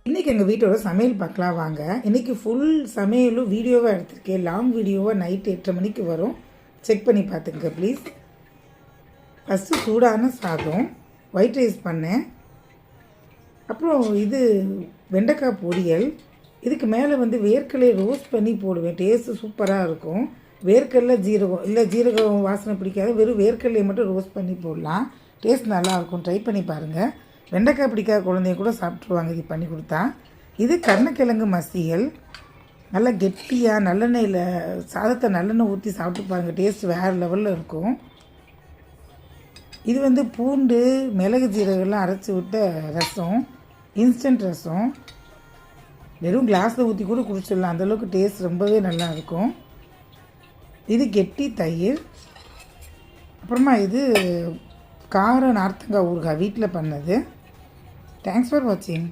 இன்றைக்கி எங்கள் வீட்டோட சமையல் பார்க்கலாம் வாங்க. இன்றைக்கி ஃபுல் சமையலும் வீடியோவாக எடுத்திருக்கேன். லாங் வீடியோவாக நைட்டு 8:30 மணிக்கு வரும். செக் பண்ணி பார்த்துங்க ப்ளீஸ். ஃபஸ்ட்டு சூடான சாதம், ஒயிட் ரைஸ் பண்ணேன். அப்புறம் இது வெண்டைக்காய் பொரியல். இதுக்கு மேலே வேர்க்கடலை ரோஸ்ட் பண்ணி போடுவேன். டேஸ்ட்டு சூப்பராக இருக்கும். வேர்க்கடலை ஜீரகம் இல்லை, ஜீரகம் வாசனை பிடிக்காது, வெறும் வேர்க்கடலையை மட்டும் ரோஸ்ட் பண்ணி போடலாம். டேஸ்ட் நல்லாயிருக்கும். ட்ரை பண்ணி பாருங்கள். வெண்டைக்காய் பிடிக்காத குழந்தைய கூட சாப்பிட்ருவாங்க இது பண்ணி கொடுத்தா. இது கருணக்கிழங்கு மசியல். நல்லா கெட்டியாக நல்லெண்ணெயில் சாதத்தை நல்லெண்ணெய் ஊற்றி சாப்பிட்டு பாருங்கள். டேஸ்ட் வேறு லெவலில் இருக்கும். இது பூண்டு மிளகு ஜீரகெல்லாம் அரைச்சி விட்ட ரசம், இன்ஸ்டன்ட் ரசம். வெறும் கிளாஸில் ஊற்றி கூட குடிச்சிடலாம், அந்தளவுக்கு டேஸ்ட் ரொம்பவே நல்லாயிருக்கும். இது கெட்டி தயிர். அப்புறமா இது கார நார்த்தங்காய் ஊறுகாய் வீட்டில் பண்ணது. தேங்க்ஸ் ஃபார் வாட்சிங்.